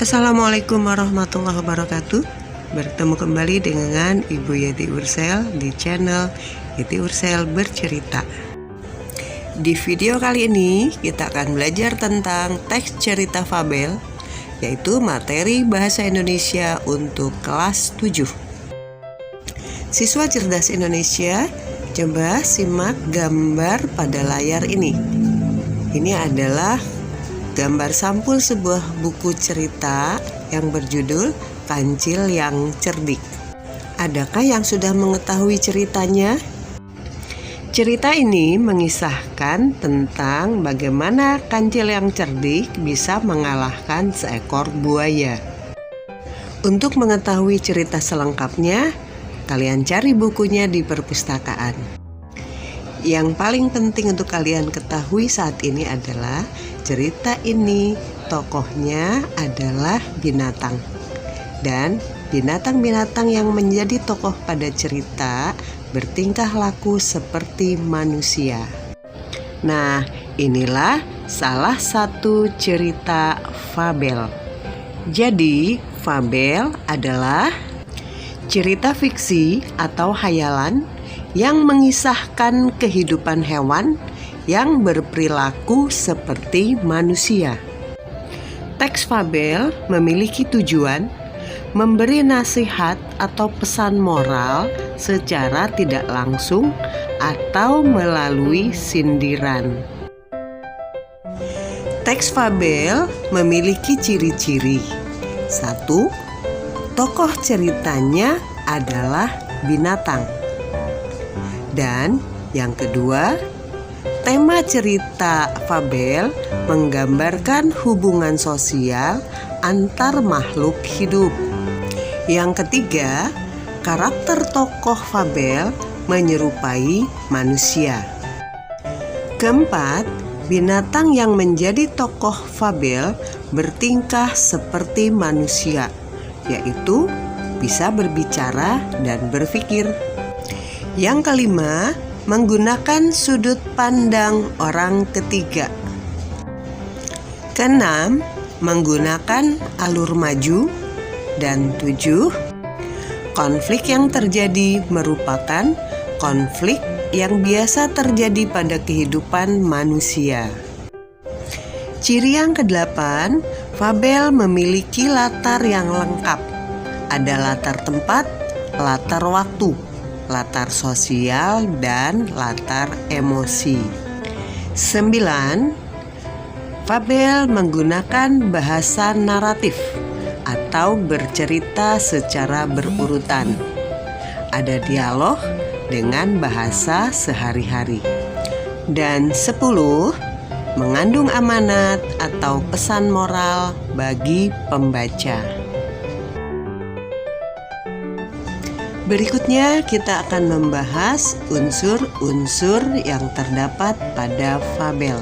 Assalamualaikum warahmatullahi wabarakatuh. Bertemu kembali dengan Ibu Yeti Ursel di channel Yeti Ursel Bercerita. Di video kali ini kita akan belajar tentang teks cerita fabel, yaitu materi bahasa Indonesia untuk kelas 7. Siswa cerdas Indonesia, coba simak gambar pada layar ini. Ini adalah gambar sampul sebuah buku cerita yang berjudul Kancil yang Cerdik. Adakah yang sudah mengetahui ceritanya? Cerita ini mengisahkan tentang bagaimana kancil yang cerdik bisa mengalahkan seekor buaya. Untuk mengetahui cerita selengkapnya, kalian cari bukunya di perpustakaan. Yang paling penting untuk kalian ketahui saat ini adalah cerita ini tokohnya adalah binatang. Dan binatang-binatang yang menjadi tokoh pada cerita bertingkah laku seperti manusia. Nah, inilah salah satu cerita fabel. Jadi, fabel adalah cerita fiksi atau hayalan yang mengisahkan kehidupan hewan yang berperilaku seperti manusia. Teks fabel memiliki tujuan memberi nasihat atau pesan moral secara tidak langsung atau melalui sindiran. Teks fabel memiliki ciri-ciri. 1. Tokoh ceritanya adalah binatang. Dan yang kedua, tema cerita fabel menggambarkan hubungan sosial antar makhluk hidup. Yang ketiga, karakter tokoh fabel menyerupai manusia. Keempat, binatang yang menjadi tokoh fabel bertingkah seperti manusia, yaitu bisa berbicara dan berpikir. Yang kelima, menggunakan sudut pandang orang ketiga. Keenam, menggunakan alur maju. Dan 7, konflik yang terjadi merupakan konflik yang biasa terjadi pada kehidupan manusia. Ciri yang ke-8, fabel memiliki latar yang lengkap. Ada latar tempat, latar waktu, latar sosial, dan latar emosi. 9, fabel menggunakan bahasa naratif atau bercerita secara berurutan. Ada dialog dengan bahasa sehari-hari. Dan 10, mengandung amanat atau pesan moral bagi pembaca. Berikutnya kita akan membahas unsur-unsur yang terdapat pada fabel.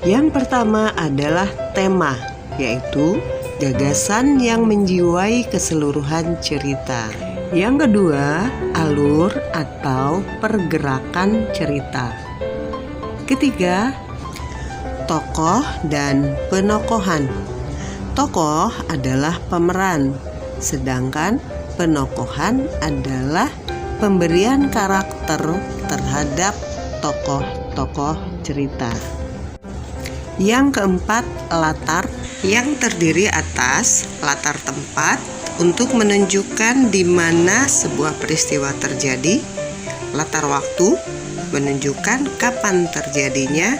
Yang pertama adalah tema, yaitu gagasan yang menjiwai keseluruhan cerita. Yang kedua, alur atau pergerakan cerita. Ketiga, tokoh dan penokohan. Tokoh adalah pemeran, sedangkan penokohan adalah pemberian karakter terhadap tokoh-tokoh cerita. Yang keempat, latar yang terdiri atas latar tempat untuk menunjukkan di mana sebuah peristiwa terjadi, latar waktu menunjukkan kapan terjadinya,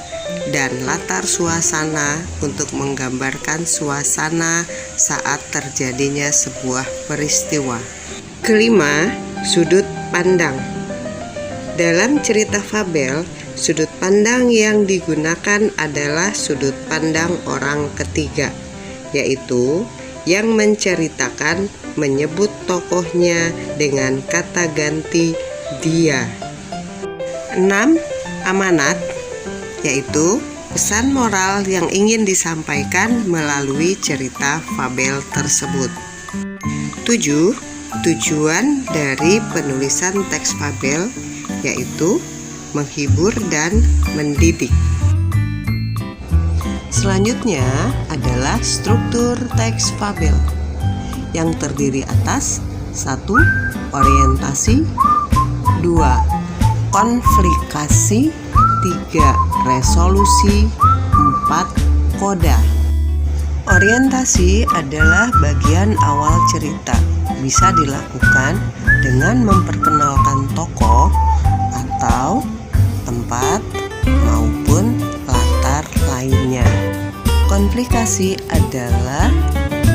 dan latar suasana untuk menggambarkan suasana saat terjadinya sebuah peristiwa. Kelima, sudut pandang. Dalam cerita fabel, sudut pandang yang digunakan adalah sudut pandang orang ketiga, yaitu yang menceritakan menyebut tokohnya dengan kata ganti dia. 6. Amanat, yaitu pesan moral yang ingin disampaikan melalui cerita fabel tersebut. 7. Tujuan dari penulisan teks fabel, yaitu menghibur dan mendidik. Selanjutnya adalah struktur teks fabel yang terdiri atas 1. Orientasi, 2. Konflikasi, 3. Resolusi, 4. Koda. Orientasi adalah bagian awal cerita. Bisa dilakukan dengan memperkenalkan tokoh atau tempat maupun latar lainnya. Konflikasi adalah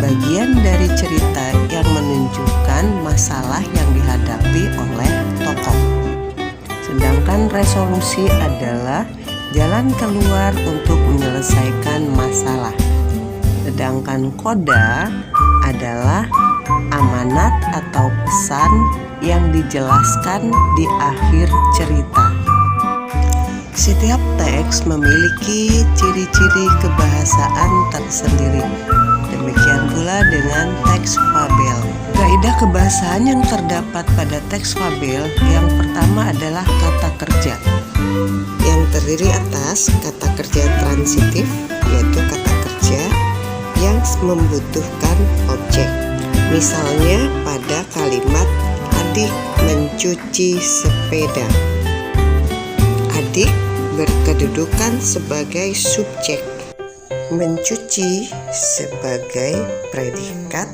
bagian dari cerita yang menunjukkan masalah yang dihadapi oleh tokoh. Sedangkan resolusi adalah jalan keluar untuk menyelesaikan masalah. Sedangkan koda adalah amanat atau pesan yang dijelaskan di akhir cerita. Setiap teks memiliki ciri-ciri kebahasaan tersendiri. Demikian pula dengan teks fabel. Kaidah kebahasaan yang terdapat pada teks fabel yang pertama adalah kata kerja, yang terdiri atas kata kerja transitif, yaitu kata kerja yang membutuhkan objek. Misalnya pada kalimat adik mencuci sepeda. Adik berkedudukan sebagai subjek, mencuci sebagai predikat,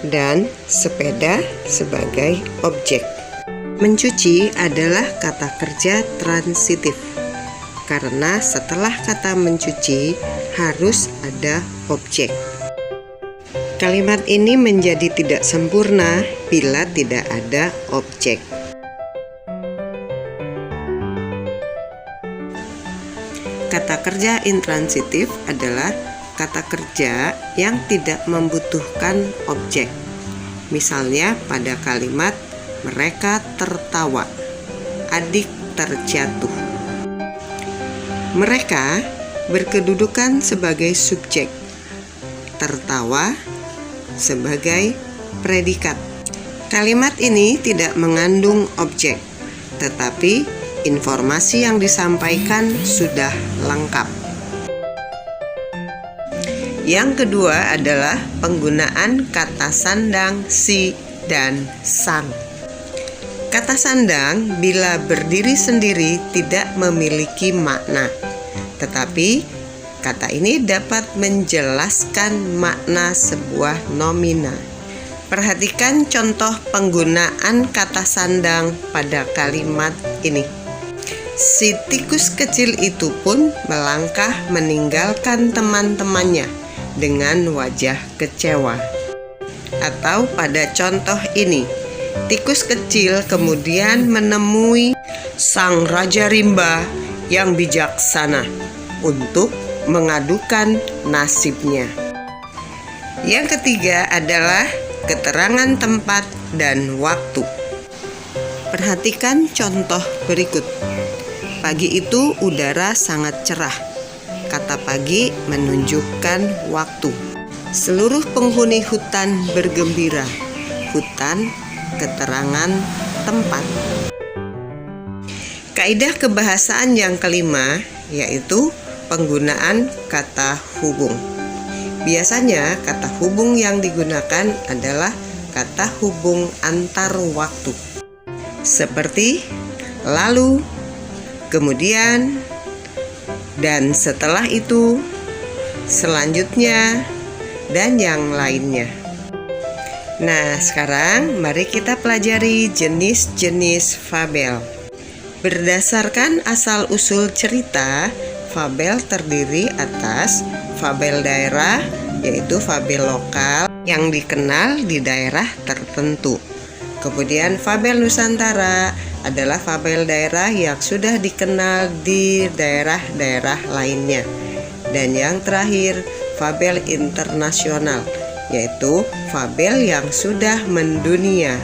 dan sepeda sebagai objek. Mencuci adalah kata kerja transitif karena setelah kata mencuci harus ada objek. Kalimat ini menjadi tidak sempurna bila tidak ada objek. Kata kerja intransitif adalah kata kerja yang tidak membutuhkan objek. Misalnya pada kalimat mereka tertawa, adik terjatuh. Mereka berkedudukan sebagai subjek, tertawa sebagai predikat. Kalimat ini tidak mengandung objek, tetapi informasi yang disampaikan sudah lengkap. Yang kedua adalah penggunaan kata sandang si dan sang. Kata sandang bila berdiri sendiri tidak memiliki makna, tetapi kata ini dapat menjelaskan makna sebuah nomina. Perhatikan contoh penggunaan kata sandang pada kalimat ini. Si tikus kecil itu pun melangkah meninggalkan teman-temannya dengan wajah kecewa. Atau pada contoh ini, tikus kecil kemudian menemui sang Raja Rimba yang bijaksana untuk mengadukan nasibnya. Yang ketiga adalah keterangan tempat dan waktu. Perhatikan contoh berikut. Pagi itu udara sangat cerah. Kata pagi menunjukkan waktu. Seluruh penghuni hutan bergembira. Hutan, keterangan tempat. Kaidah kebahasaan yang kelima yaitu penggunaan kata hubung. Biasanya kata hubung yang digunakan adalah kata hubung antar waktu. Seperti lalu, kemudian, dan setelah itu, selanjutnya, dan yang lainnya. Nah, sekarang mari kita pelajari jenis-jenis fabel. Berdasarkan asal-usul cerita, fabel terdiri atas fabel daerah, yaitu fabel lokal yang dikenal di daerah tertentu. Kemudian fabel Nusantara adalah fabel daerah yang sudah dikenal di daerah-daerah lainnya. Dan yang terakhir, fabel internasional, yaitu fabel yang sudah mendunia.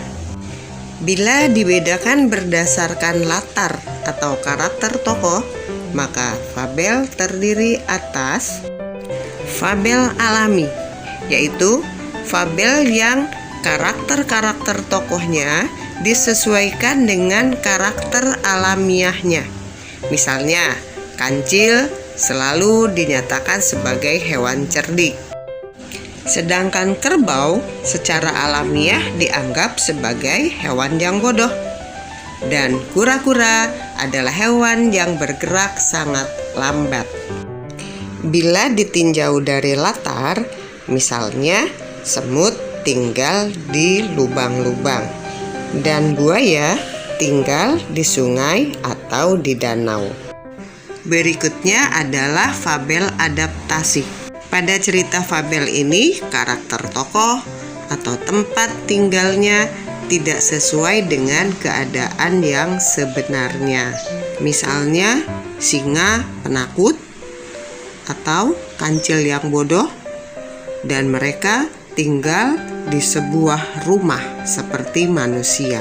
Bila dibedakan berdasarkan latar atau karakter tokoh, maka fabel terdiri atas fabel alami, yaitu fabel yang karakter-karakter tokohnya disesuaikan dengan karakter alamiahnya. Misalnya, Kancil selalu dinyatakan sebagai hewan cerdik. Sedangkan kerbau secara alamiah dianggap sebagai hewan yang bodoh. Dan kura-kura adalah hewan yang bergerak sangat lambat. Bila ditinjau dari latar, misalnya semut tinggal di lubang-lubang dan buaya tinggal di sungai atau di danau. Berikutnya adalah fabel adaptasi. Pada cerita fabel ini, karakter tokoh atau tempat tinggalnya tidak sesuai dengan keadaan yang sebenarnya. Misalnya, singa penakut atau kancil yang bodoh, dan mereka tinggal di sebuah rumah seperti manusia.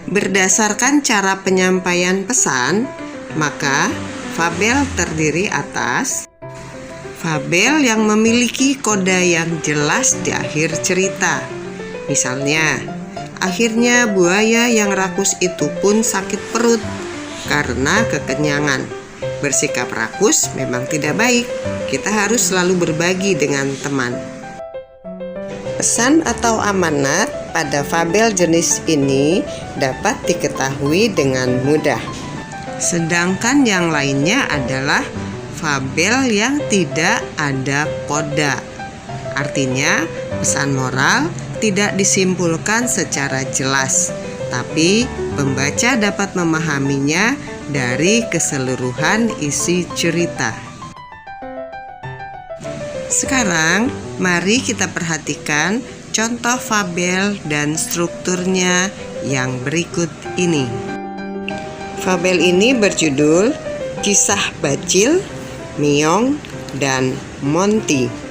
Berdasarkan cara penyampaian pesan, maka fabel terdiri atas fabel yang memiliki koda yang jelas di akhir cerita. Misalnya, akhirnya buaya yang rakus itu pun sakit perut karena kekenyangan. Bersikap rakus memang tidak baik. Kita harus selalu berbagi dengan teman. Pesan atau amanat pada fabel jenis ini dapat diketahui dengan mudah. Sedangkan yang lainnya adalah fabel yang tidak ada koda. Artinya, pesan moral tidak disimpulkan secara jelas, tapi pembaca dapat memahaminya dari keseluruhan isi cerita. Sekarang, mari kita perhatikan contoh fabel dan strukturnya yang berikut ini. Fabel ini berjudul Kisah Bacil, Meong, dan Monty.